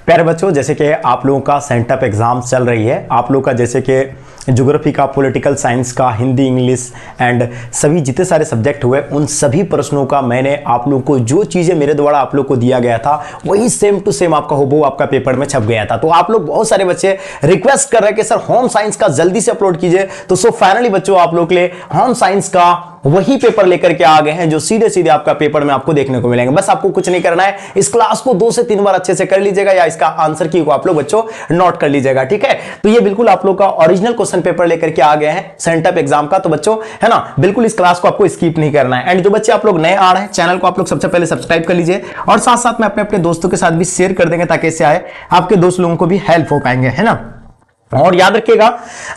प्यारे बच्चों, जैसे कि आप लोगों का सेंटअप एग्जाम चल रही है, आप लोगों का जैसे कि ज्योग्राफी का, पॉलिटिकल साइंस का, हिंदी, इंग्लिश एंड सभी जितने सारे सब्जेक्ट हुए उन सभी प्रश्नों का मैंने आप लोगों को जो चीज़ें मेरे द्वारा आप लोग को दिया गया था वही सेम टू सेम आपका हुबहू आपका पेपर में छप गया था। तो आप लोग बहुत सारे बच्चे रिक्वेस्ट कर रहे हैं कि सर होम साइंस का जल्दी से अपलोड कीजिए। तो सो फाइनली बच्चों आप लोग के लिए होम साइंस का वही पेपर लेकर के आ गए हैं जो सीधे सीधे आपका पेपर में आपको देखने को मिलेंगे। बस आपको कुछ नहीं करना है, इस क्लास को 2 से 3 बार अच्छे से कर लीजिएगा या इसका आंसर की को आप लोग बच्चों नोट कर लीजिएगा, ठीक है। तो ये बिल्कुल आप लोग का ओरिजिनल क्वेश्चन पेपर लेकर के आ गए हैं सेंटअप एग्जाम का। तो बच्चों है ना, बिल्कुल इस क्लास को आपको स्किप नहीं करना है। एंड जो बच्चे आप लोग नए आ रहे हैं, चैनल को आप लोग सबसे पहले सब्सक्राइब कर लीजिए और साथ साथ में अपने दोस्तों के साथ भी शेयर कर देंगे ताकि इससे आए आपके दोस्त लोगों को भी हेल्प हो पाएंगे, है ना। और याद रखिएगा,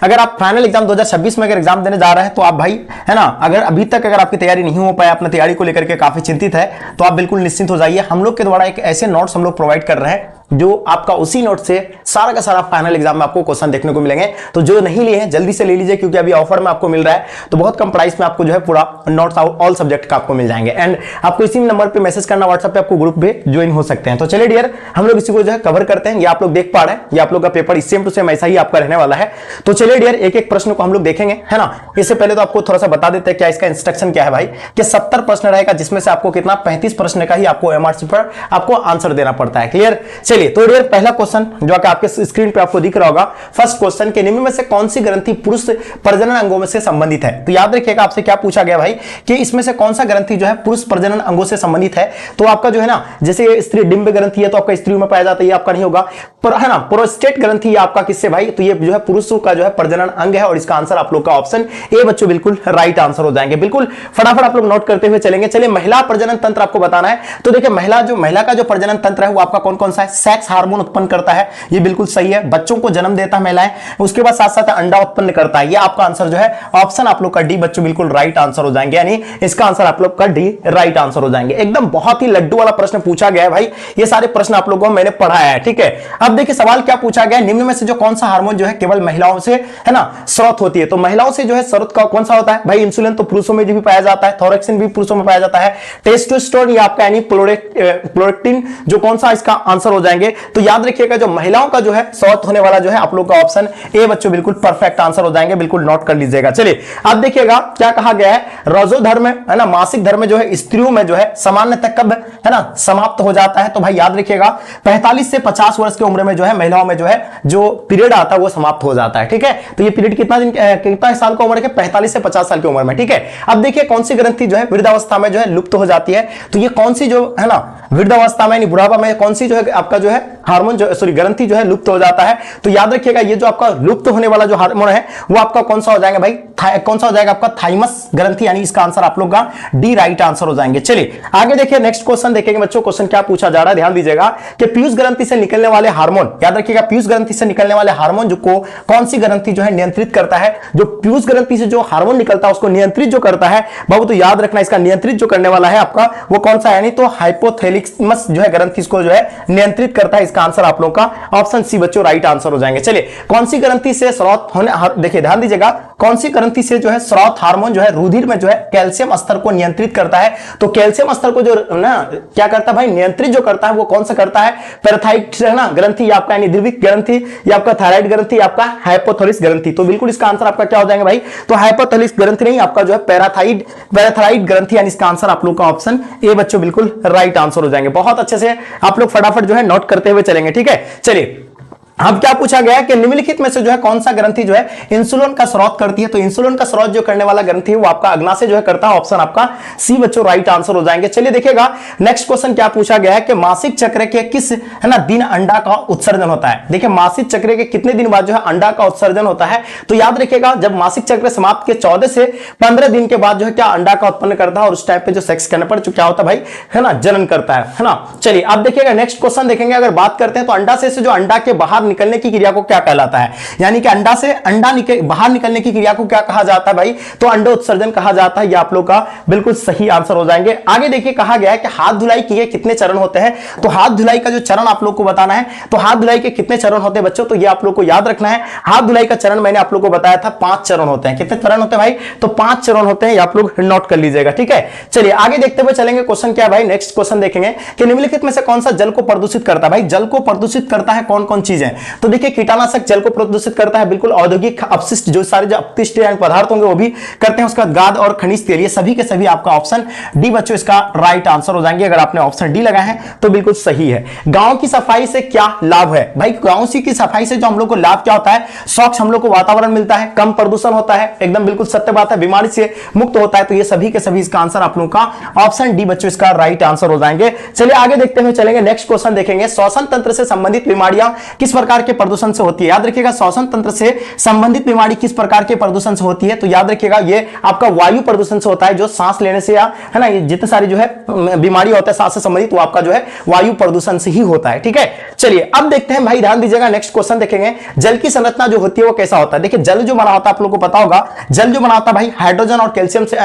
अगर आप फाइनल एग्जाम 2026 में अगर एग्जाम देने जा रहे हैं तो आप भाई है ना, अगर अभी तक अगर आपकी तैयारी नहीं हो पाया, अपनी तैयारी को लेकर के काफी चिंतित है, तो आप बिल्कुल निश्चिंत हो जाइए। हम लोग के द्वारा एक ऐसे नोट्स हम लोग प्रोवाइड कर रहे हैं जो आपका उसी नोट से सारा का सारा फाइनल एग्जाम में आपको क्वेश्चन देखने को मिलेंगे। तो जो नहीं लिए हैं जल्दी से ले लीजिए, क्योंकि अभी ऑफर में आपको मिल रहा है, तो बहुत कम प्राइस में आपको जो है पूरा नोट्स ऑल सब्जेक्ट का आपको मिल जाएंगे। एंड आपको इसी नंबर पे मैसेज करना, व्हाट्सएप पे आपको ग्रुप पे ज्वाइन हो सकते हैं। तो चलिए डियर, हम लोग इसी को जो है कवर करते हैं। ये आप लोग देख पा रहे हैं, ये आप लोग का पेपर सेम टू सेम ऐसा ही आपका रहने वाला है। तो चलिए डियर, एक एक प्रश्न को हम लोग देखेंगे, है ना। इससे पहले तो आपको थोड़ा सा बता देते हैं क्या इसका इंस्ट्रक्शन क्या है भाई, कि 70 प्रश्न रहेगा, जिसमें से आपको कितना 35 प्रश्न का ही आपको एमआरसी पर आपको आंसर देना पड़ता है। क्लियर। चलिए तो डियर, पहला क्वेश्चन जो आपके स्क्रीन पे आपको दिख रहा होगा, फर्स्ट क्वेश्चन के निम्न में से कौन सी ग्रंथि पुरुष प्रजनन अंगों में से संबंधित है। तो याद रखिएगा, आपसे क्या पूछा गया भाई कि इसमें से कौन सा ग्रंथि जो है पुरुष प्रजनन अंगों से संबंधित है। तो आपका जो है ना, जैसे स्त्री डिंब ग्रंथि है तो आपका स्त्रियों में पाया जाता है, ये आपका नहीं होगा। पर है ना, प्रोस्टेट ग्रंथि आपका किससे भाई, तो ये जो है पुरुषों का जो है प्रजनन अंग है। और इसका आंसर आप लोग का ऑप्शन ए बच्चों बिल्कुल राइट आंसर हो जाएंगे। बिल्कुल फटाफट आप लोग नोट करते हुए चलेंगे। चलिए, महिला प्रजनन तंत्र आपको बताना है। तो देखिए, महिला का जो प्रजनन तंत्र है वो आपका कौन कौन सा है, सेक्स हार्मोन उत्पन्न करता है, ये बिल्कुल सही है। बच्चों को जन्म देता है महिलाएं, उसके बाद साथ साथ अंडा उत्पन्न करता है। ये आपका आंसर जो है ऑप्शन आप लोग का डी बच्चों बिल्कुल राइट आंसर हो जाएंगे, यानी इसका आंसर आप लोग का डी राइट आंसर हो जाएंगे। एकदम बहुत ही लड्डू वाला प्रश्न पूछा गया है भाई, ये सारे प्रश्न आप लोगों को मैंने पढ़ाया है, ठीक है। अब देखिए सवाल क्या पूछा गया, निम्न में से जो कौन सा हार्मोन जो है केवल महिलाओं से है ना स्रोत होती है। तो महिलाओं से जो है स्रोत का कौन सा होता है भाई, इंसुलिन तो पुरुषों में भी पाया जाता है, थोरेक्सिन भी पुरुषों में पाया जाता है, टेस्टोस्टेरोन ये आपका यानी प्रोलेक्टिन जो कौन सा इसका आंसर हो जाएंगे। तो याद रखिएगा, जो महिलाओं का जो है स्रोत होने वाला जो है आप लोग का ऑप्शन ए बच्चों बिल्कुल परफेक्ट आंसर हो जाएंगे, बिल्कुल नोट कर लीजिएगा। चलिए अब देखिएगा क्या कहा गया है, रजोधर्म है ना, मासिक धर्म जो है स्त्रियों में जो है सामान्यतः कब है ना समाप्त हो जाता है। तो भाई याद रखिएगा, 45 से 50 वर्ष की उम्र में जो है महिलाओं में जो है जो पीरियड आता है वो समाप्त हो जाता है, ठीक है। तो ये पीरियड कितना साल का उम्र के, 45 से 50 साल की उम्र में, ठीक है। अब देखिए कौन सी ग्रंथि जो है वृद्धावस्था में जो है लुप्त हो जाती है। तो ये कौन सी जो है ना वृद्धावस्था में बुढ़ापा में कौन सी जो है आपका जो है हार्मोन जो सॉरी ग्रंथि जो है लुप्त हो जाता है। तो याद रखिएगा, ये जो आपका लुप्त होने वाला जो हार्मोन है वो आपका कौन सा हो जाएगा भाई, कौन सा हो जाएगा आपका थाइमस ग्रंथि, यानी इसका आंसर आप लोग का डी राइट आंसर हो जाएंगे। चलिए आगे देखिए, नेक्स्ट क्वेश्चन देखेंगे बच्चों। क्वेश्चन क्या पूछा जा रहा है, ध्यान दीजिएगा कि पीयूष ग्रंथि से निकलने वाले हार्मोन, याद रखिएगा पीयूष ग्रंथि से निकलने वाले हार्मोन जो को कौन सी ग्रंथि जो है नियंत्रित करता है। जो पीयूष ग्रंथि से जो हार्मोन निकलता है उसको नियंत्रित जो करता है बाबू, तो याद रखना इसका नियंत्रित जो करने वाला है आपका वो कौन सा है, यानी तो हाइपोथैलेमस जो है ग्रंथि इसको जो है नियंत्रित करता है। इसका आंसर आप लोग का ऑप्शन सी बच्चों राइट आंसर हो जाएंगे। चलिए, कौन सी ग्रंथि से स्राव होने, देखिए ध्यान दीजिएगा, कौन सी ग्रंथि से जो है स्राव हार्मोन जो है रुधिर में जो है कैल्शियम स्तर को नियंत्रित करता है। तो कैल्शियम स्तर को जो ना क्या करता है भाई, नियंत्रित जो करता है वो कौन सा करता है, पैराथाइट है ना ग्रंथि, आपका यानी द्विविक ग्रंथि, या आपका थायराइड ग्रंथि, आपका हाइपोथैलेमस ग्रंथि। तो बिल्कुल इसका आंसर आपका क्या हो जाएगा भाई, तो हाइपोथैलेमस ग्रंथि नहीं, आपका जो है पैराथाइड ग्रंथि, यानी इसका आंसर आप लोग का ऑप्शन ए बच्चों बिल्कुल राइट आंसर हो जाएंगे। बहुत अच्छे से आप लोग फटाफट जो है नोट करते हुए चलेंगे, ठीक है। चलिए अब क्या पूछा गया कि निम्नलिखित में से जो है कौन सा ग्रंथि जो है इंसुलिन का स्रोत करती है। तो इंसुलिन का स्रोत जो करने वाला ग्रंथि है वो आपका अग्नाशय जो है करता है, ऑप्शन आपका सी बच्चों राइट आंसर हो जाएंगे। चलिए देखिएगा, नेक्स्ट क्वेश्चन क्या पूछा गया है कि मासिक चक्र के किस है ना दिन अंडा का उत्सर्जन होता है। देखिए मासिक चक्र के कितने दिन बाद जो है अंडा का उत्सर्जन होता है। तो याद रखिएगा, जब मासिक चक्र समाप्त के 14 से 15 दिन के बाद जो है क्या अंडा का उत्पन्न करता है, और उस टाइप पे जो सेक्स करने पर जो क्या होता है भाई है ना जनन करता है ना। चलिए अब देखिएगा नेक्स्ट क्वेश्चन देखेंगे, अगर बात करते हैं तो अंडाशय से जो अंडा के बाहर निकलने की क्रिया को क्या कहलाता है, यानी कि अंडा से अंडा बाहर निकलने की क्रिया को क्या कहा जाता है भाई, तो अंडोत्सर्जन कहा जाता है। ये आप लोग का बिल्कुल सही आंसर हो जाएंगे। आगे देखिए कहा गया है कि हाथ धुलाई के कितने चरण होते हैं, तो हाथ धुलाई का जो चरण आप लोग को बताना है, तो हाथ धुलाई के कितने चरण होते हैं बच्चों, तो ये आप लोग को याद रखना है। हाथ धुलाई का चरण मैंने आप लोग को बताया था 5 चरण होते हैं। कितने चरण होते हैं भाई, तो 5 चरण होते हैं, ये आप लोग नोट कर लीजिएगा, ठीक है। चलिए आगे देखते हुए चलेंगे। क्वेश्चन क्या है भाई, नेक्स्ट क्वेश्चन देखेंगे कि निम्नलिखित में से कौन सा जल को प्रदूषित करता है। भाई जल को प्रदूषित करता है कौन कौन चीजें, तो देखिए कीटनाशक जल को प्रदूषित करता है, बिल्कुल औद्योगिक अपशिष्ट जो सारे जो अपशिष्ट पदार्थ होंगे वो भी करते हैं, उसके बाद गाद और खनिज तेल, ये सभी के सभी आपका ऑप्शन डी बच्चों इसका राइट आंसर हो जाएंगे। अगर आपने ऑप्शन डी लगाया है तो बिल्कुल सही है। गांव की सफाई से क्या लाभ है, भाई गांव की सफाई से जो हम लोग को लाभ क्या होता है, स्वच्छ हम लोग को वातावरण मिलता है, कम प्रदूषण होता है, एकदम बिल्कुल सत्य बात है, बीमारी से मुक्त होता है। तो ये सभी के सभी इसका आंसर आप लोगों का ऑप्शन डी बच्चों इसका राइट आंसर हो जाएंगे। चलिए आगे देखते हुए चलेंगे, नेक्स्ट क्वेश्चन देखेंगे। श्वसन तंत्र से संबंधित बीमारियां किस प्रकार के प्रदूषण से होती है, याद रखिएगा श्वसन तंत्र से संबंधित बीमारी किस प्रकार के प्रदूषण से होती है, तो याद रखिएगा ये आपका वायु प्रदूषण से होता है, जो सांस लेने से या है ना, जितने सारी जो है बीमारी होता है सांस से संबंधित, वो आपका जो है वायु प्रदूषण से ही होता है, ठीक है। चलिए अब देखते हैं भाई, ध्यान दीजिएगा, नेक्स्ट क्वेश्चन देखेंगे। जल की संरचना जो होती है वो कैसा होता है, देखिए जल जो बना होता है आप लोगों को पता होगा, जल जो बना होता है भाई हाइड्रोजन और कैल्शियम से,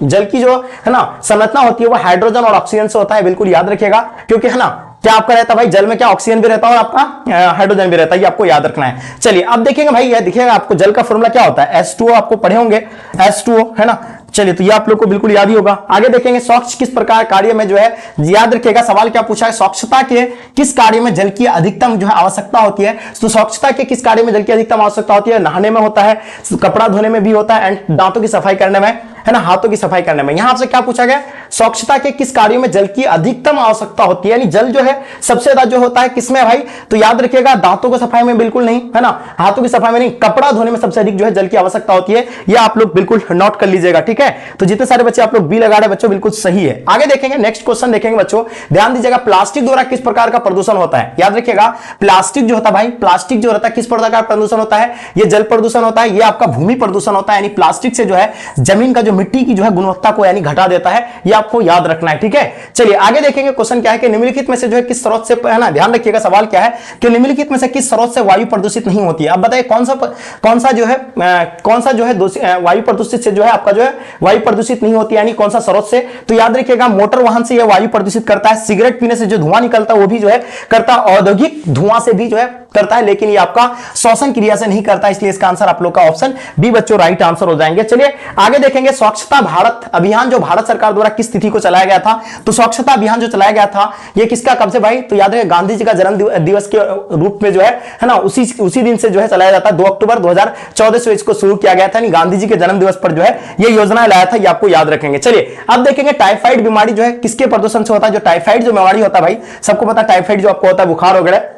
जल की जो है ना संरचना होती है वो हाइड्रोजन और ऑक्सीजन से होता है, बिल्कुल याद रखिएगा, क्योंकि है ना क्या आपका रहता है भाई, जल में क्या ऑक्सीजन भी रहता है और आपका हाइड्रोजन भी रहता है, ये आपको याद रखना है। चलिए अब देखेंगे भाई, ये देखिएगा आपको जल का फॉर्मूला क्या होता है, H2O आपको पढ़े होंगे, H2O है ना। चलिए तो ये आप लोग को बिल्कुल याद ही होगा। आगे देखेंगे स्वच्छ किस प्रकार कार्य में जो है, याद रखिएगा सवाल क्या पूछा है, स्वच्छता के किस कार्य में जल की अधिकतम जो है आवश्यकता होती है, तो स्वच्छता के किस कार्य में जल की अधिकतम आवश्यकता होती है, नहाने में होता है, कपड़ा धोने में भी होता है, एंड दांतों की सफाई करने में, है ना, हाथों की सफाई करने में। यहां आपसे क्या पूछा गया, स्वच्छता के किस कार्य में जल की अधिकतम आवश्यकता होती है, यानी जल जो है सबसे ज्यादा जो होता है किसमें भाई, तो याद रखिएगा दांतों की सफाई में बिल्कुल नहीं, है ना, हाथों की सफाई में नहीं, कपड़ा धोने में सबसे अधिक जो है जल की आवश्यकता होती है, ये आप लोग बिल्कुल नोट कर लीजिएगा, ठीक है। तो जितने सारे बच्चे आप लोग बी लगा रहे बच्चों बिल्कुल सही है। आगे देखेंगे, नेक्स्ट क्वेश्चन देखेंगे बच्चों, ध्यान दीजिएगा, प्लास्टिक द्वारा किस प्रकार का प्रदूषण होता है, याद रखिएगा प्लास्टिक जो होता है भाई, प्लास्टिक जो रहता है किस प्रकार का प्रदूषण होता है, ये जल प्रदूषण होता है, ये आपका भूमि प्रदूषण होता है, यानी प्लास्टिक से जो है जमीन का जो मिट्टी की जो है गुणवत्ता को यानी घटा देता है, ये आपको याद रखना है, ठीक है। चलिए आगे देखेंगे, क्वेश्चन क्या है कि निम्नलिखित में से जो है किस स्रोत से, है ना, ध्यान रखिएगा सवाल क्या है कि निम्नलिखित में से किस स्रोत से वायु प्रदूषित नहीं होती है। अब बताइए कौन सा जो है वायु प्रदूषित से जो है आपका जो है वायु प्रदूषित नहीं होती, यानी कौन सा स्रोत से, तो याद रखिएगा मोटर वाहन से यह वायु प्रदूषित करता है, सिगरेट पीने से जो धुआं निकलता है वो भी जो है करता है, औद्योगिक धुआं से भी जो है करता है, लेकिन ये आपका श्वसन क्रिया से नहीं करता, इसलिए इसका आंसर आप लोग का ऑप्शन बी बच्चों राइट आंसर हो जाएंगे। चलिए आगे देखेंगे, स्वच्छता भारत अभियान जो भारत सरकार द्वारा किस तिथि को चलाया गया था, तो स्वच्छता अभियान जो चलाया गया था ये किसका, कब से भाई, तो याद रखिए गांधी जी का जन्म दिवस के रूप में जो है ना, उसी दिन से जो है चलाया जाता है, 2 अक्टूबर 2014 से इसको शुरू किया गया था, यानी गांधी जी के जन्म दिवस पर जो है ये योजना लाया था, ये आपको याद रखेंगे। चलिए अब देखेंगे टाइफाइड बीमारी जो है किसके प्रदूषण से होता है, जो टाइफाइड जो बीमारी होता है भाई, सबको पता है टाइफाइड जो आपको होता है बुखार वगैरह,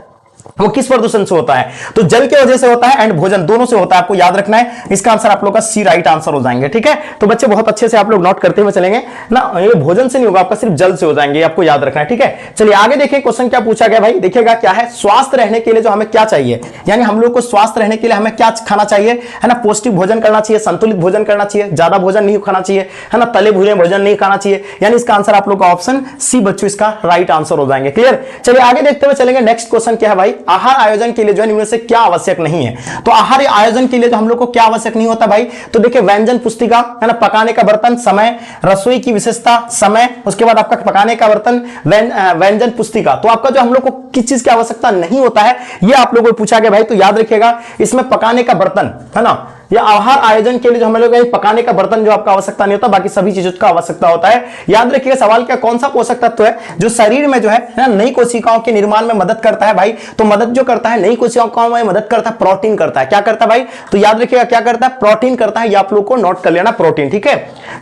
वो किस प्रदूषण से होता है, तो जल के वजह से होता है एंड भोजन दोनों से होता है, आपको याद रखना है। इसका आंसर आप लोग का सी राइट आंसर हो जाएंगे, ठीक है। तो बच्चे बहुत अच्छे से आप लोग नोट करते हुए चलेंगे ना, ये भोजन से नहीं होगा आपका, सिर्फ जल से हो जाएंगे, आपको याद रखना है, ठीक है। चलिए आगे देखिए, क्वेश्चन क्या पूछा गया भाई, देखिएगा क्या है, स्वास्थ्य रहने के लिए जो हमें क्या चाहिए, यानी हम लोग को स्वास्थ्य रहने के लिए हमें क्या खाना चाहिए, है ना, पौष्टिक भोजन करना चाहिए, संतुलित भोजन करना चाहिए, ज्यादा भोजन नहीं खाना चाहिए, है ना, तले भुने भोजन नहीं खाना चाहिए, यानी इसका आंसर आप लोग का ऑप्शन सी बच्चों इसका राइट आंसर हो जाएंगे, क्लियर। चलिए आगे देखते हुए चलेंगे, नेक्स्ट क्वेश्चन क्या है भाई, आहार आयोजन के लिए जो है निम्न से क्या आवश्यक नहीं है, तो आहार आयोजन के लिए जो हम लोग को क्या आवश्यक नहीं होता भाई, तो देखिए व्यंजन पुस्तिका, है ना, पकाने का बर्तन, समय, रसोई की विशेषता, समय, उसके बाद आपका पकाने का बर्तन, व्यंजन पुस्तिका, तो आपका जो हम लोग को किस चीज की आवश्यकता नहीं होता है, ये आप लोगों को पूछा गया भाई, तो याद रखिएगा इसमें पकाने का बर्तन, है ना, या आहार आयोजन के लिए जो हम लोग पकाने का बर्तन जो आपका आवश्यकता नहीं होता, बाकी सभी चीजों का आवश्यकता होता है। याद रखिएगा सवाल क्या, कौन सा पोषक तत्व है जो शरीर में जो है नई कोशिकाओं के निर्माण में मदद करता है भाई, तो मदद जो करता है नई कोशिकाओं में मदद करता है, प्रोटीन करता है, क्या करता है भाई, तो याद रखिएगा क्या करता है, प्रोटीन करता है, ये आप लोग को नोट कर लेना, प्रोटीन, ठीक है।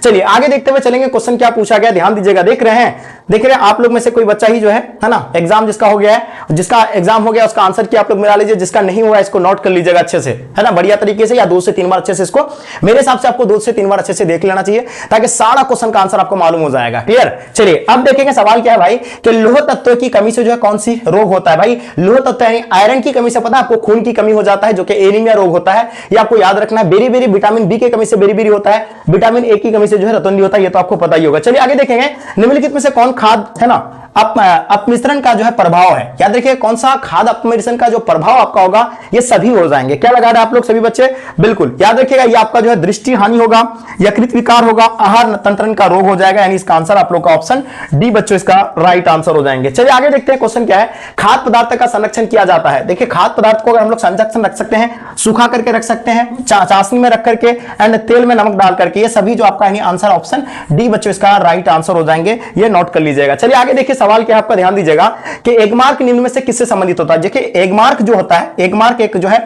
चलिए आगे देखते हुए चलेंगे, क्वेश्चन क्या पूछा गया, ध्यान दीजिएगा, देख रहे हैं आप लोग में से कोई बच्चा ही जो है ना, एग्जाम जिसका हो गया है, जिसका एग्जाम हो गया उसका आंसर की आप लोग मिला लीजिए, जिसका नहीं हुआ इसको नोट कर लीजिएगा अच्छे से, है ना, बढ़िया तरीके से, या 2 से 3 बार अच्छे से इसको, मेरे हिसाब से आपको 2 से 3 बार अच्छे से देख लेना चाहिए, ताकि सारा क्वेश्चन का आंसर आपको मालूम हो जाएगा, क्लियर। चलिए अब देखेंगे सवाल क्या है भाई, कि लौह तत्व की कमी से जो है कौन सी रोग होता है भाई, लौह तत्व यानी आयरन की कमी से पता है आपको खून की कमी हो जाता है, जो कि एनीमिया रोग होता है, ये आपको याद रखना है। बेरी विटामिन बी की कमी से बेरी होता है, विटामिन ए की कमी से जो है रतौंधी होता है, ये तो आपको पता ही होगा। चलिए आगे देखेंगे, निम्नलिखित में से कौन खाद, है ना, अपमिश्रण का जो है प्रभाव है। याद रखिए कौन सा खाद्य अपमिश्रण का जो प्रभाव आपका होगा ये सभी हो जाएंगे। क्या लगा रहे हैं आप लोग सभी बच्चे? बिल्कुल याद रखिएगा ये आपका जो है दृष्टि हानि होगा, यकृत विकार होगा, आहार तंत्रण का रोग हो जाएगा, यानी इसका आंसर आप लोग का ऑप्शन डी बच्चों इसका राइट आंसर हो जाएंगे। चलिए आगे देखते हैं क्वेश्चन क्या है। खाद्य पदार्थ का संरक्षण किया जाता है। देखिए खाद्य पदार्थ को अगर हम लोग संरक्षण रख सकते हैं, सूखा करके रख सकते हैं, चाशनी में रख करके एंड तेल में नमक डाल करके, ये सभी जो आपका आंसर ऑप्शन डी बच्चों इसका राइट आंसर हो जाएंगे। ये नोट कर लीजिएगा। चलिए आगे देखिए सवाल क्या आपका ध्यान दीजिएगा कि एगमार्क निम्न में से किससे संबंधित होता है। देखिए एगमार्क जो होता है, एगमार्क एक जो है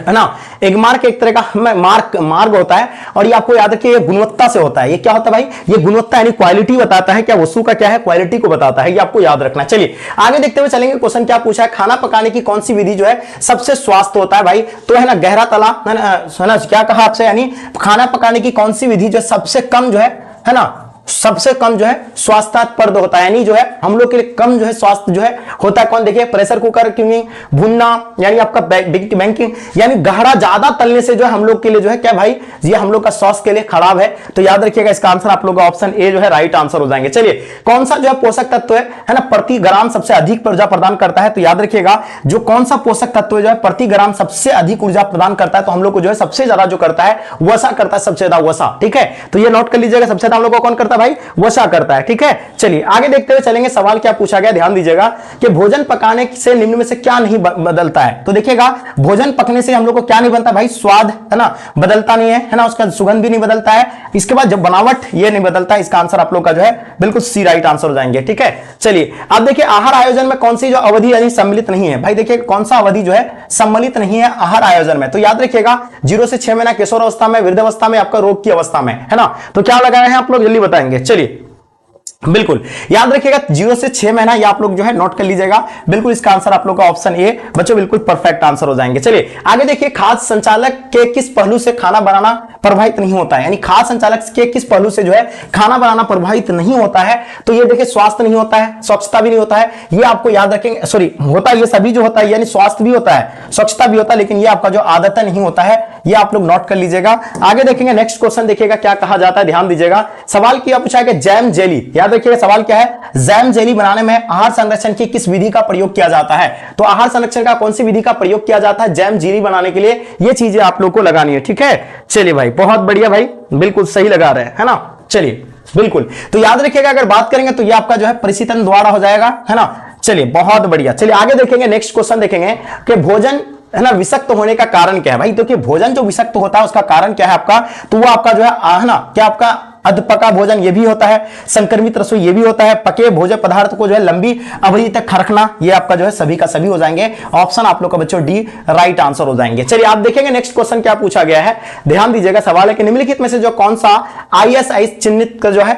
ना, एगमार्क एक तरह का मार्ग होता है और ये आपको याद रखिए ये गुणवत्ता से होता है। ये क्या होता है भाई? ये गुणवत्ता यानी क्वालिटी बताता है, क्या वस्तु का क्या है क्वालिटी को बताता है, ये आपको याद रखना है। चलिए आगे देखते हुए चलेंगे। क्वेश्चन क्या पूछा है, खाना पकाने की कौन सी विधि जो है सबसे स्वास्थ्य होता है भाई? तो है ना गहरा तला, है ना, क्या कहा आपसे, यानी खाना पकाने की कौन सी विधि जो सबसे कम जो है ना, सबसे कम जो है स्वास्थ्यप्रद होता है, यानी जो है हम लोग के लिए कम जो है स्वास्थ्य जो है होता है। कौन? देखिए प्रेशर कुकर, क्योंकि भुनना, यानी आपका बैंकिंग, यानी गहरा ज्यादा तलने से जो है हम लोग के लिए जो है क्या भाई, ये हम लोग का स्वास्थ्य के लिए खराब है। तो याद रखिएगा इसका आंसर आप लोग का ऑप्शन ए जो है राइट आंसर हो जाएंगे। चलिए कौन सा जो है पोषक तत्व है ना प्रति ग्राम सबसे अधिक ऊर्जा प्रदान करता है? तो याद रखिएगा जो कौन सा पोषक तत्व जो है प्रति ग्राम सबसे अधिक ऊर्जा प्रदान करता है, तो हम लोग को जो है सबसे ज्यादा जो करता है वसा करता है, सबसे ज्यादा वसा। ठीक है, तो ये नोट कर लीजिएगा, सबसे ज्यादा हम लोग को कौन करता है भाई? वसा करता है। ठीक है, चलिए आगे देखते हुए चलेंगे। सवाल क्या पूछा गया, ध्यान दीजिएगा कि भोजन पकाने से निम्न में से क्या नहीं बदलता है। तो देखिएगा भोजन पकने से हम लोग को क्या नहीं बनता भाई? स्वाद, है ना, बदलता नहीं है ना, उसका सुगंध भी नहीं बदलता है। इसके बाद जब बनावट ये नहीं बदलता है। इसका आंसर आप लोग का जो है बिल्कुल सी राइट आंसर हो जाएंगे। ठीक है, चलिए अब देखिए आहार आयोजन में कौन सी जो अवधि यानी सम्मिलित नहीं है भाई? देखिए कौन सा अवधि जो है सम्मिलित नहीं है आहार आयोजन में? तो याद रखिएगा 0 से 6 महीना किशोर अवस्था में, वृद्ध अवस्था में, आपका रोग की अवस्था में, है ना। तो क्या लगा रहे हैं आप लोग, जल्दी बताएंगे। चलिए बिल्कुल याद रखिएगा 0 से 6 महीना, ये आप लोग जो है नोट कर लीजिएगा। बिल्कुल इसका आंसर आप लोग का ऑप्शन ए बच्चों बिल्कुल परफेक्ट आंसर हो जाएंगे। चलिए आगे देखिए खाद्य संचालक के किस पहलू से खाना बनाना प्रभावित नहीं होता है? यानी खाद्य संचालक के किस पहलू से जो है खाना बनाना प्रभावित नहीं होता है? तो ये देखिए स्वास्थ्य नहीं होता है, स्वच्छता भी नहीं होता है, ये आपको याद रखेंगे। सॉरी, होता है ये सभी जो होता है, यानी स्वास्थ्य भी होता है, स्वच्छता भी होता है, लेकिन ये आपका जो आदत नहीं होता है, ये आप लोग नोट कर लीजिएगा। आगे देखेंगे नेक्स्ट क्वेश्चन, देखिएगा क्या कहा जाता है, ध्यान दीजिएगा। सवाल किया पूछा है कि जैम जेली, याद रखिएगा सवाल क्या है, जैम जेली बनाने में आहार संरक्षण की किस विधि का प्रयोग किया जाता है? तो आहार संरक्षण का कौन सी विधि का प्रयोग किया जाता है जैम जेली बनाने के लिए? ये चीजें आप लोग को लगानी है। ठीक है, चलिए भाई बहुत बढ़िया भाई, बिल्कुल सही लगा रहे हैं, है ना। चलिए बिल्कुल, तो याद रखिएगा अगर बात करेंगे तो ये आपका जो है परिसीतन द्वारा हो जाएगा, है ना। चलिए बहुत बढ़िया, चलिए आगे देखेंगे नेक्स्ट क्वेश्चन देखेंगे कि भोजन, है ना, विषाक्त होने का कारण क्या है भाई? तो कि भोजन जो विषाक्त होता है उसका कारण क्या है आपका? तो वो आपका जो है ना, क्या आपका अधपका भोजन ये भी होता है, संक्रमित रसोई ये भी होता है, पके भोजन पदार्थ को जो है लंबी अवधि तक खरखना, ये आपका जो है सभी का सभी हो जाएंगे। ऑप्शन आप लोग का बच्चों डी राइट आंसर हो जाएंगे। चलिए आप देखेंगे नेक्स्ट क्वेश्चन क्या पूछा गया है, ध्यान दीजिएगा। सवाल है कि निम्नलिखित में से जो कौन सा ISI चिन्हित का जो है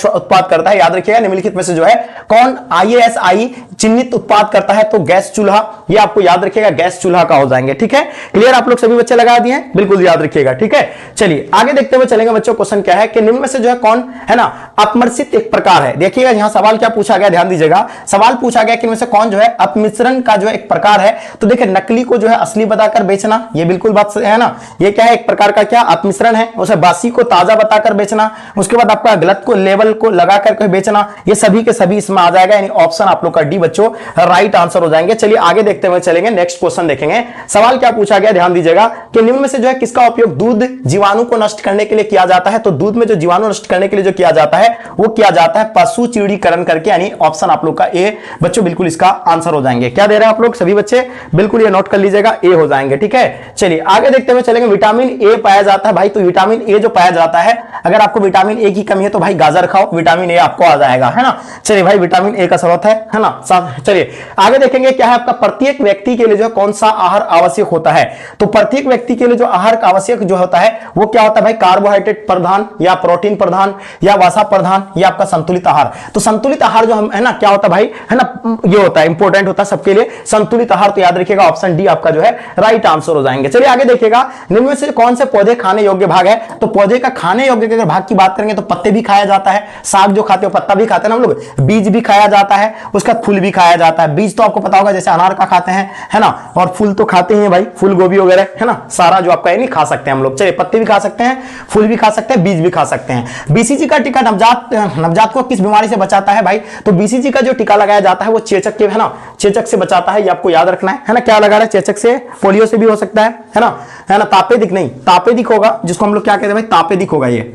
उत्पाद करता है? याद रखिएगा निम्नलिखित में से जो है कौन ISI चिन्हित उत्पाद करता है? तो गैस चूल्हा, ये आपको याद रखिएगा गैस चूल्हा का हो जाएंगे। ठीक है, क्लियर आप लोग सभी बच्चे लगा दिए, बिल्कुल याद रखिएगा। ठीक है, चलिए आगे देखते हुए चलेंगे बच्चों। क्वेश्चन क्या है कि निम्न से जो है कौन, है ना, अपमिश्रित एक प्रकार है। देखिएगा यहां सवाल क्या पूछा गया, ध्यान दीजिएगा। सवाल पूछा गया कि इनमें से कौन जो है अपमिश्रण का जो एक प्रकार है? तो देखिए नकली को जो है असली बताकर बेचना, ये बिल्कुल बात है ना, ये क्या है, एक प्रकार का क्या अपमिश्रण है। उसे बासी को ताजा बताकर बेचना, उसके बाद आपका गलत को लेवल को लगा करके बेचना, ये सभी के सभी इसमें आ जाएगा, यानी ऑप्शन आप लोग का डी बच्चों राइट आंसर हो जाएंगे। चलिए आगे देखते हुए चलेंगे, नेक्स्ट क्वेश्चन देखेंगे। सवाल क्या पूछा गया, ध्यान दीजिएगा कि निम्न में से जो है किसका उपयोग दूध जीवाणु को नष्ट करने के लिए किया जाता है? तो दूध में जो जीवाणु नष्ट करने के लिए जो किया जाता है वो किया जाता है पशु चिड़ीकरण करके, यानी ऑप्शन आप लोग का ए बच्चों बिल्कुल इसका आंसर हो जाएंगे। क्या दे रहे हैं आप लोग सभी बच्चे, बिल्कुल ये नोट कर लीजिएगा, ए हो जाएंगे। ठीक है, चलिए आगे देखते हुए चलेंगे। विटामिन ए पाया जाता है भाई, तो विटामिन ए जो पाया जाता है, अगर आपको विटामिन ए की कमी है तो भाई गाजर खाओ, विटामिन ए आपको आ जाएगा, है ना। चलिए भाई विटामिन ए का स्रोत है ना। चलिए आगे देखेंगे क्या है आपका, प्रत्येक व्यक्ति के लिए जो कौन सा आहार आवश्यक होता है? तो प्रत्येक व्यक्ति के लिए जो आहार आवश्यक जो होता है वो क्या होता है भाई? कार्बोहाइड्रेट प्रधान या प्रोटीन प्रधान या वसा प्रधान या आपका संतुलित आहार। तो संतुलित आहार जो हम है ना, क्या होता है भाई, है ना, ये होता है इंपॉर्टेंट होता है सबके लिए संतुलित आहार। तो याद रखिएगा ऑप्शन डी आपका जो है राइट आंसर हो जाएंगे। चलिए आगे देखिएगा निम्न में से कौन से पौधे खाने योग्य भाग है? तो पौधे का खाने योग्य अगर भाग की बात करेंगे तो पत्ते भी खाया जाता है, साग जो खाते हो पत्ता भी खाते हैं ना हम लोग, बीज भी खाया जाता है, उसका फूल भी खाया जाता है। बीज तो आपको पता होगा जैसे अनार का खाते हैं, है ना, और फूल तो खाते हैं भाई, फूल गोभी वगैरह, है ना, सारा जो आपका नहीं खा सकते हैं हम लोग। चलिए पत्ते भी खा सकते हैं, फूल भी खा सकते हैं, बीज भी खा सकते हैं। हैं। बीसीजी का टीका नवजात को किस बीमारी से बचाता है भाई? तो बीसीजी का जो टीका लगाया जाता है वो चेचक के, है ना, चेचक से बचाता है, ये आपको याद रखना है ना। क्या लगा रहा है? चेचक से, पोलियो से भी हो सकता है ना, तापेदिक नहीं, तापेदिक होगा, जिसको हम लोग क्या कहते हैं भाई, तापेदिक होगा, ये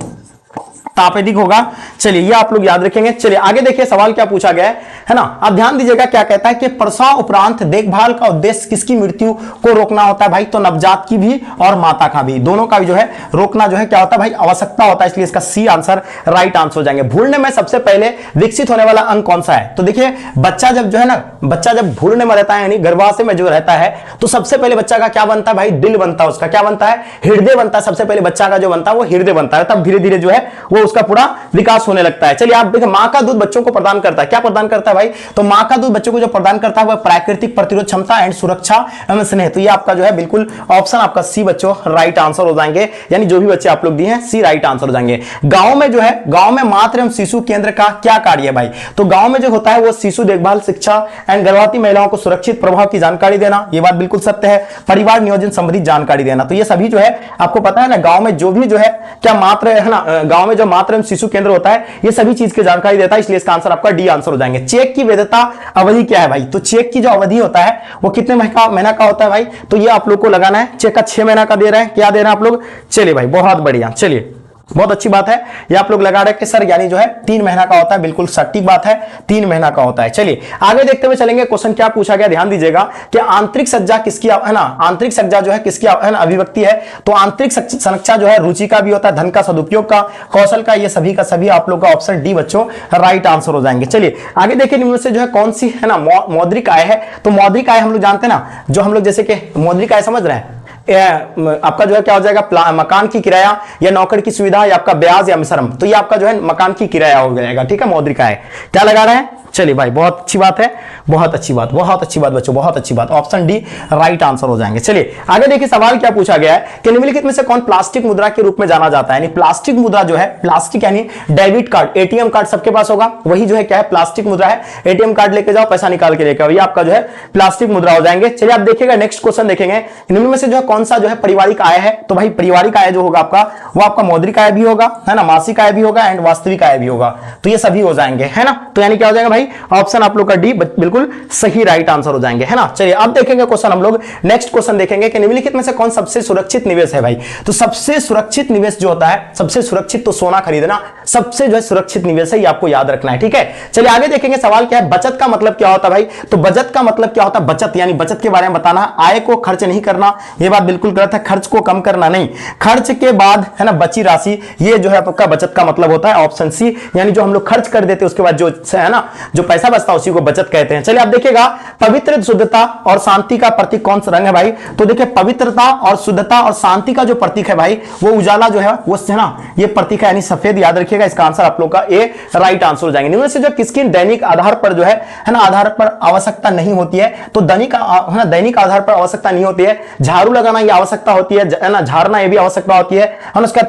तापेदिक होगा। चलिए ये आप लोग याद रखेंगे। चलिए आगे देखिए सवाल क्या पूछा गया है ना, अब ध्यान दीजिएगा क्या कहता है कि प्रसव उपरांत देखभाल का उद्देश्य किसकी मृत्यु को रोकना होता है भाई? तो नवजात की भी और माता का भी, दोनों का भी जो है रोकना जो है क्या होता है भाई? आवश्यकता होता है, इसलिए इसका सी आंसर राइट आंसर हो जाएंगे। भूलने में सबसे पहले विकसित होने वाला अंग कौन सा है? तो देखिए बच्चा जब जो है ना, बच्चा जब भूलने में रहता है यानी गर्भाशय में जो रहता है, तो सबसे पहले बच्चा का क्या बनता है भाई? दिल बनता है, उसका क्या बनता है? हृदय बनता है। सबसे पहले बच्चा का जो बनता है वो हृदय बनता है, तब धीरे धीरे जो है वो उसका पूरा विकास होने लगता है। चलिए आप देखिए, मां का दूध बच्चों को प्रदान करता है, क्या प्रदान करता है भाई? तो मां का दूध बच्चों को जो प्रदान करता है वह प्राकृतिक प्रतिरोध क्षमता एंड सुरक्षा एवं स्नेह। तो ये आपका जो है बिल्कुल ऑप्शन आपका सी बच्चों राइट आंसर हो जाएंगे, यानी जो भी बच्चे आप लोग दिए हैं सी राइट आंसर हो जाएंगे। गांव में जो है, गांव में मातृ एवं शिशु केंद्र का क्या कार्य है भाई? तो गांव में जो होता है वो शिशु देखभाल, शिक्षा एंड गर्भवती महिलाओं को सुरक्षित प्रभाव की जानकारी देना, ये बात बिल्कुल सत्य है। परिवार नियोजन संबंधी जानकारी देना, तो ये सभी जो है आपको पता है ना, गांव में जो भी जो है क्या मात्र है ना, गांव में जो मातृ एवं शिशु केंद्र होता है ये सभी चीज की जानकारी देता है, इसलिए इसका आंसर आपका डी आंसर हो जाएंगे। चेक की वैधता अवधि क्या है भाई? तो चेक की जो अवधि होता है वो कितने महीना का होता है भाई? तो ये आप लोग को लगाना है। चेक का 6 महीना का दे रहे हैं, क्या दे रहे हैं आप लोग? चलिए भाई बहुत बढ़िया, चलिए बहुत अच्छी बात है। ये आप लोग लगा रहे हैं कि सर यानी जो है 3 महीना का होता है, बिल्कुल सटीक बात है, 3 महीना का होता है। चलिए आगे देखते हुए चलेंगे, क्वेश्चन क्या पूछा गया, ध्यान दीजिएगा कि आंतरिक सज्जा किसकी है ना, आंतरिक सज्जा जो है किसकी है ना, अभिव्यक्ति है। तो आंतरिक संरक्षा जो है रुचि का भी होता है, धन का सदुपयोग का, कौशल का, ये सभी का सभी आप लोग का ऑप्शन डी बच्चों राइट आंसर हो जाएंगे। चलिए आगे देखिए, निम्न से जो है कौन सी है ना मौद्रिक आय है? तो मौद्रिक आय हम लोग जानते हैं ना, जो हम लोग जैसे कि मौद्रिक आय समझ रहे हैं, आपका जो है क्या हो जाएगा? मकान की किराया या नौकर की सुविधा या आपका ब्याज या मिश्रम, तो ये आपका जो है मकान की किराया हो जाएगा, ठीक है, मौद्रिक आय। क्या लगा रहे हैं? चलिए भाई बहुत अच्छी बात है, बहुत अच्छी बात, बहुत अच्छी बात बच्चों, बहुत अच्छी बात, ऑप्शन डी राइट आंसर हो जाएंगे। चलिए आगे देखिए सवाल क्या पूछा गया है कि निम्नलिखित में से कौन प्लास्टिक मुद्रा के रूप में जाना जाता है? यानी प्लास्टिक मुद्रा जो है, प्लास्टिक यानी डेबिट कार्ड, एटीएम कार्ड सबके पास होगा, वही जो है क्या है? प्लास्टिक मुद्रा है। एटीएम कार्ड लेके जाओ, पैसा निकाल के लेके आओ, ये आपका जो है प्लास्टिक मुद्रा हो जाएंगे। चलिए आप देखिएगा नेक्स्ट क्वेश्चन देखेंगे, निम्न में से जो है कौन सा जो है पारिवारिक आय है? तो भाई पारिवारिक आय जो होगा आपका वो आपका मौद्रिक आय भी होगा, है ना, मासिक आय भी होगा एंड वास्तविक आय भी होगा, तो ये सभी हो जाएंगे, है ना। तो यानी क्या हो जाएगा भाई? ऑप्शन आप लोग का डी बिल्कुल सही राइट आंसर हो जाएंगे, है ना। चलिए अब देखेंगे क्वेश्चन, हम लोग नेक्स्ट क्वेश्चन देखेंगे कि निम्नलिखित में से कौन सबसे सुरक्षित निवेश है भाई? तो सबसे सुरक्षित निवेश जो होता है, सबसे सुरक्षित तो सोना खरीदना सबसे जो है सुरक्षित निवेश है, ये आपको याद रखना है, ठीक है। चलिए आगे देखेंगे सवाल क्या है, बचत का मतलब क्या होता है भाई? तो बचत का मतलब क्या होता है? बचत यानी बचत के बारे में बताना, आय को खर्च नहीं करना, ये बात बिल्कुल गलत है, खर्च को कम करना नहीं, खर्च के बाद है ना बची राशि, ये जो है आपका बचत का मतलब होता है, ऑप्शन सी, यानी जो हम लोग खर्च कर देते हैं उसके बाद जो है ना जो पैसा बचता है उसी को बचत कहते हैं। चलिए आप देखिएगा, पवित्र, शुद्धता और शांति का प्रतीक कौन सा रंग है भाई? तो देखिए पवित्रता और शुद्धता और शांति का जो प्रतीक है भाई वो उजाला जो है वो है ना ये प्रतीक है, यानी सफेद, याद रखिएगा। इसका आंसर आप लोग का ए राइट आंसर हो जाएंगे। निम्न से जो किसकी दैनिक आधार पर जो है ना आधार पर आवश्यकता नहीं होती है? तो दैनिक है ना, दैनिक आधार पर आवश्यकता नहीं होती है। झाड़ू लगाना ये आवश्यकता होती है ना, झाड़ना ये भी आवश्यकता होती है, और उसका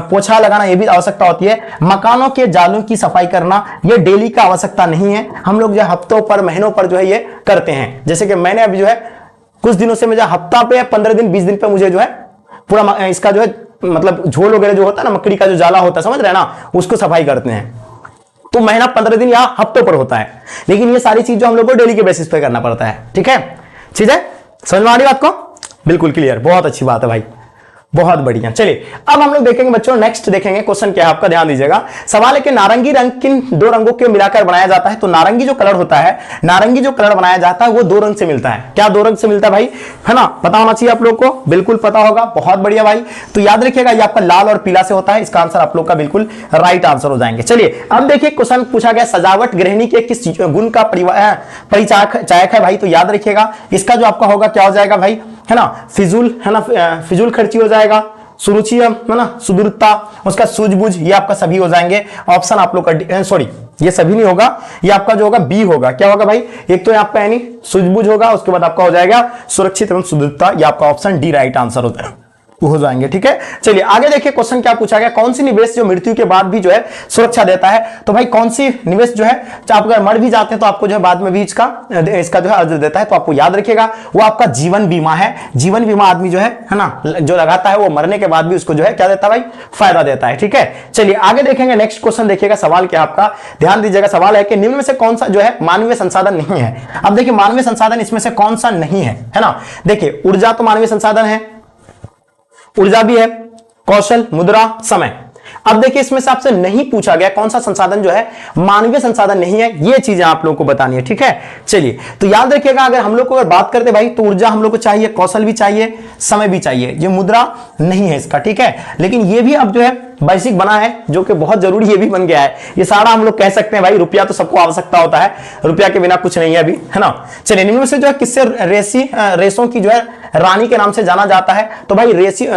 पोछा लगाना ये भी आवश्यकता होती है। मकानों के जालों की सफाई करना ये डेली का आवश्यकता नहीं है, हम लोग जो हफ्तों पर महीनों पर जो है ये करते हैं। जैसे कि मैंने अभी जो है कुछ दिनों से मुझे हफ्ता पे 15 दिन 20 दिन पे मुझे जो है पूरा इसका जो है मतलब झोल वगैरह जो होता है ना, मकड़ी का जो जाला होता है, समझ रहे हैं ना, उसको सफाई करते हैं। तो महीना 15 दिन या हफ्तों पर होता है, लेकिन ये सारी चीज जो हम लोग को डेली के बेसिस पे करना पड़ता है, ठीक है। ठीक है, समझ में आ रही बात को? बिल्कुल क्लियर, बहुत अच्छी बात है भाई, बहुत बढ़िया। चलिए अब हम लोग देखेंगे बच्चों, नेक्स्ट देखेंगे क्वेश्चन क्या है आपका, ध्यान दीजिएगा। सवाल है कि नारंगी रंग किन दो रंगों के मिलाकर बनाया जाता है? तो नारंगी जो कलर होता है, नारंगी जो कलर बनाया जाता है वो 2 रंग से मिलता है। क्या 2 रंग से मिलता है भाई? है ना, पता होना चाहिए आप लोग को, बिल्कुल पता होगा, बहुत बढ़िया भाई। तो याद रखिएगा ये आपका लाल और पीला से होता है, इसका आंसर आप लोग का बिल्कुल राइट आंसर हो जाएंगे। चलिए अब देखिए क्वेश्चन पूछा गया, सजावट गृहिणी के किस गुण का परिचायक है भाई? तो याद रखिएगा इसका जो आपका होगा क्या हो जाएगा भाई, है ना, फिजूल, है ना, फिजूल खर्ची हो जाएगा, सुरुचि है ना, सुदूरता, उसका सूझबूझ, ये आपका सभी हो जाएंगे। ऑप्शन आप लोग का सॉरी ये सभी नहीं होगा, ये आपका जो होगा बी होगा। क्या होगा भाई? एक तो आपका यानी सूझबूझ होगा, उसके बाद आपका हो जाएगा सुरक्षित एवं सुदूरता, ये आपका ऑप्शन डी राइट आंसर होता है। हो जाएंगे। ठीक है, चलिए आगे देखिए क्वेश्चन क्या पूछा गया, कौन सी निवेश जो मृत्यु के बाद भी जो है सुरक्षा देता है। तो भाई कौन सी निवेश जो है आप अगर मर भी जाते हैं तो आपको जो है बाद में भी इसका जो है अर्ज देता है। तो आपको याद रखिएगा वो आपका जीवन बीमा है। जीवन बीमा आदमी जो है ना जो लगाता है वो मरने के बाद भी उसको जो है क्या देता है भाई, फायदा देता है। ठीक है, चलिए आगे देखेंगे नेक्स्ट क्वेश्चन देखिएगा, सवाल क्या आपका ध्यान दीजिएगा। सवाल है कि निम्न में से कौन सा जो है मानवीय संसाधन नहीं है। अब देखिए मानवीय संसाधन इसमें से कौन सा नहीं है, है ना। देखिए ऊर्जा तो मानवीय संसाधन है, ऊर्जा भी है, कौशल, मुद्रा, समय। अब देखिए इसमें से आपसे नहीं पूछा गया कौन सा संसाधन जो है मानवीय संसाधन नहीं है, ये चीजें आप लोगों को बतानी है। ठीक है, चलिए तो याद रखिएगा अगर हम लोग को अगर बात करते भाई तो ऊर्जा हम लोग को चाहिए, कौशल भी चाहिए, समय भी चाहिए, ये मुद्रा नहीं है इसका। ठीक है, लेकिन ये भी अब जो है बेसिक बना है जो कि बहुत जरूरी ये भी बन गया है। ये सारा हम लोग कह सकते हैं भाई रुपया तो सबको आवश्यकता होता है, रुपया के बिना कुछ नहीं है अभी, है ना। चलिए निम्न में से जो है किससे रेशों की जो है रानी के नाम से जाना जाता है। तो भाई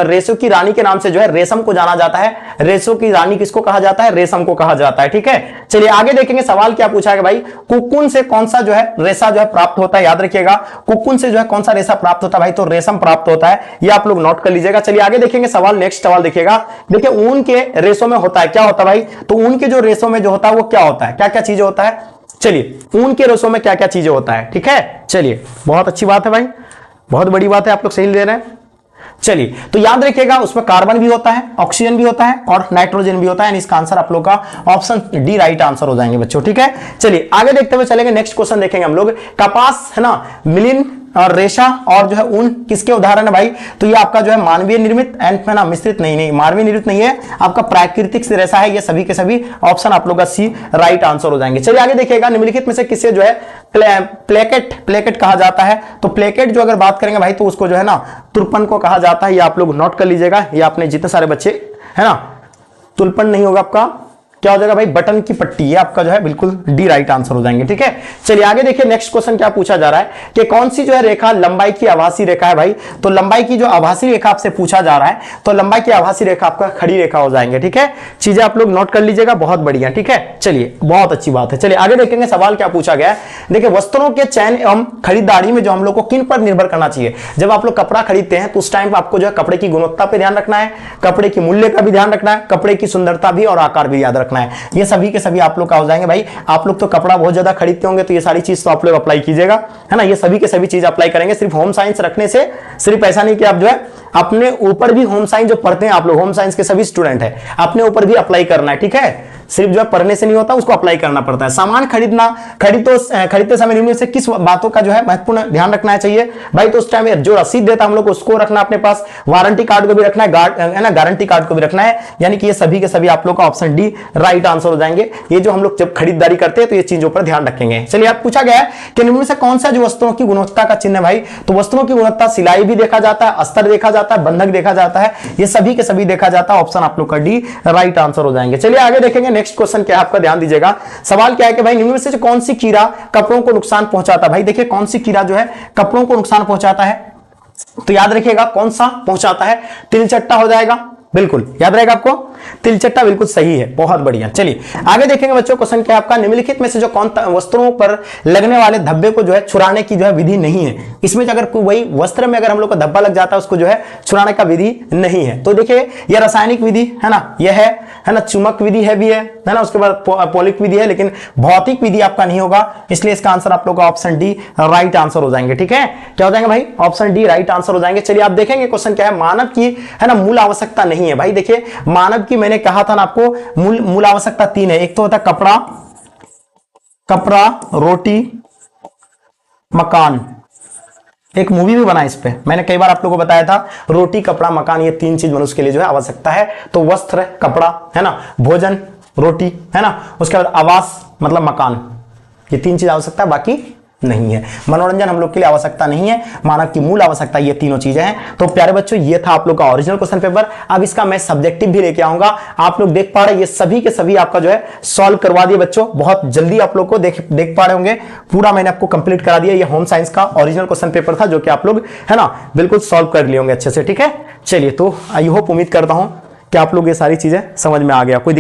रेशों की रानी के नाम से जो है रेशम को जाना जाता है। रेशों की रानी किसको कहा जाता है, रेशम को कहा जाता है। ठीक है, चलिए आगे देखेंगे सवाल क्या पूछा है भाई, कुकुन से कौन सा जो है रेशा जो है प्राप्त होता है। याद रखिएगा कुकुन से जो है कौन सा रेशा प्राप्त होता है भाई, तो रेशम प्राप्त होता है, ये आप लोग नोट कर लीजिएगा। चलिए आगे देखेंगे सवाल, नेक्स्ट सवाल देखिएगा। देखिए ऊन के रेशों में होता है क्या होता है भाई, तो ऊन के जो रेशों में जो होता है वो क्या होता है, क्या क्या चीजें होता है। चलिए ऊन के रेशों में क्या क्या चीजें होता है। ठीक है, चलिए बहुत अच्छी बात है भाई, बहुत बड़ी बात है, आप लोग सही ले रहे हैं। चलिए तो याद रखिएगा उसमें कार्बन भी होता है, ऑक्सीजन भी होता है और नाइट्रोजन भी होता है। इसका आंसर आप लोग का ऑप्शन डी राइट आंसर हो जाएंगे बच्चों। ठीक है, चलिए आगे देखते हुए चलेंगे, नेक्स्ट क्वेश्चन देखेंगे हम लोग। कपास है ना, मिलिन और रेशा और जो है ऊन किसके उदाहरण है भाई, तो ये आपका जो है मानवीय निर्मित एंड है ना मिश्रित नहीं मानवीय निर्मित नहीं है, आपका प्राकृतिक से रेशा है। ये सभी के सभी ऑप्शन आप लोग का सी राइट आंसर हो जाएंगे। चलिए आगे देखिएगा निम्नलिखित में से किसे जो है प्लेकेट कहा जाता है। तो प्लेकेट जो अगर बात करेंगे भाई तो उसको जो है ना तुरपन को कहा जाता है। ये आप लोग नोट कर लीजिएगा, ये आपने जितने सारे बच्चे है ना, तुलपन नहीं होगा आपका, क्या हो जाएगा भाई, बटन की पट्टी, है आपका जो है बिल्कुल डी राइट आंसर हो जाएंगे। ठीक है, चलिए आगे देखिए नेक्स्ट क्वेश्चन क्या पूछा जा रहा है कि कौन सी जो है रेखा लंबाई की आभासी रेखा है भाई। तो लंबाई की जो आभासी रेखा आपसे पूछा जा रहा है तो लंबाई की आभासी रेखा आपका खड़ी रेखा हो जाएंगे। ठीक है, चीजें आप लोग नोट कर लीजिएगा, बहुत बढ़िया। ठीक है, चलिए बहुत अच्छी बात है। चलिए आगे देखेंगे सवाल क्या पूछा गया है। देखिए वस्त्रों के चयन एवं खरीदारी में जो हम लोग को किन पर निर्भर करना चाहिए। जब आप लोग कपड़ा खरीदते हैं तो उस टाइम आपको जो है कपड़े की गुणवत्ता पर ध्यान रखना है, कपड़े की मूल्य का भी ध्यान रखना है, कपड़े की सुंदरता भी और आकार भी याद रखना है। ये सभी के सभी आप लोग का हो जाएंगे भाई। आप लोग तो कपड़ा बहुत ज्यादा खरीदते होंगे तो ये सारी चीज तो आप लोग अप्लाई कीजिएगा, है ना। ये सभी के सभी चीज अप्लाई करेंगे। सिर्फ होम साइंस रखने से सिर्फ ऐसा नहीं कि आप जो है अपने ऊपर भी होम साइंस जो पढ़ते हैं आप लोग, होम साइंस के सभी स्टूडेंट हैं, अपने ऊपर भी अप्लाई करना है। ठीक है, सिर्फ जो है पढ़ने से नहीं होता, उसको अप्लाई करना पड़ता है। सामान खरीदते समय निम्न से किस बातों का जो है महत्वपूर्ण ध्यान रखना चाहिए भाई। तो उस टाइम जो रसीद देता है हम लोग उसको रखना अपने पास, वारंटी कार्ड को भी रखना है ना, गारंटी कार्ड को भी रखना है। यानी कि ये सभी के सभी आप लोग का ऑप्शन डी राइट आंसर हो जाएंगे। ये जो हम लोग जब खरीदारी करते हैं तो ये चीजों पर ध्यान रखेंगे। चलिए आप पूछा गया है कि निम्न से कौन सा जो वस्त्रों की गुणवत्ता का चिन्ह है भाई। तो वस्त्रों की गुणवत्ता सिलाई भी देखा जाता है, अस्तर देखा जाता है, बंधक देखा जाता है, ये सभी के सभी देखा जाता है। ऑप्शन आप लोग का डी राइट आंसर हो जाएंगे। चलिए आगे देखेंगे नेक्स्ट क्वेश्चन क्या है आपका, ध्यान दीजिएगा। सवाल क्या है कि भाई निम्न में से कौन सी कीड़ा कपड़ों को नुकसान पहुंचाता है। भाई देखिए कौन सी कीड़ा जो है कपड़ों को नुकसान पहुंचाता है, तो याद रखिएगा कौन सा पहुंचाता है, तिलचट्टा हो जाएगा, बिल्कुल याद रहेगा आपको, तिलचट्टा बिल्कुल सही है, बहुत बढ़िया। चलिए आगे देखेंगे बच्चों क्वेश्चन क्या आपका, निम्नलिखित में से जो कौन वस्त्रों पर लगने वाले धब्बे को जो है छुड़ाने की जो है विधि नहीं है। इसमें अगर कोई वही वस्त्र में अगर हम लोग को धब्बा लग जाता है उसको जो है छुड़ाने का विधि नहीं है। तो देखिए यह रासायनिक विधि है ना, यह है ना, चुमक विधि है भी है ना, उसके बाद पॉलिक विधि है, लेकिन भौतिक विधि आपका नहीं होगा। इसलिए इसका आंसर आप लोग का ऑप्शन डी राइट आंसर हो जाएंगे। ठीक है, क्या हो जाएंगे भाई, ऑप्शन डी राइट आंसर हो जाएंगे। चलिए आप देखेंगे क्वेश्चन क्या है, मानव की है ना मूल आवश्यकता नहीं है। भाई देखिए मानव की मैंने कहा था ना आपको मूल आवश्यकता तीन है। एक तो होता है कपड़ा, रोटी, मकान। एक मूवी भी बना इस पे, मैंने कई बार आप लोगों को बताया था, रोटी, कपड़ा, मकान, ये तीन चीज मनुष्य के लिए जो है आवश्यकता है। तो वस्त्र, कपड़ा है ना, भोजन, रोटी है ना, उसके बाद आवास मतलब मकान, ये तीन चीज आवश्यकता है, बाकी नहीं है। मनोरंजन हम लोग के लिए आवश्यकता नहीं है, मानव की मूल आवश्यकता ये तीनों चीजें हैं। तो प्यारे बच्चों ये था आप लोग का ओरिजिनल क्वेश्चन पेपर। अब इसका मैं सब्जेक्टिव भी लेके आऊंगा। आप लोग देख पा रहे ये सभी के सभी आपका जो है सॉल्व करवा दिए बच्चों, बहुत जल्दी आप लोग को देख पा रहे होंगे। पूरा मैंने आपको कंप्लीट करा दिया। ये होम साइंस का ओरिजिनल क्वेश्चन पेपर था जो कि आप लोग है ना बिल्कुल सॉल्व कर लिए होंगे अच्छे से। ठीक है, चलिए तो आई होप, उम्मीद करता हूं कि आप लोग ये सारी चीजें समझ में आ गया। कोई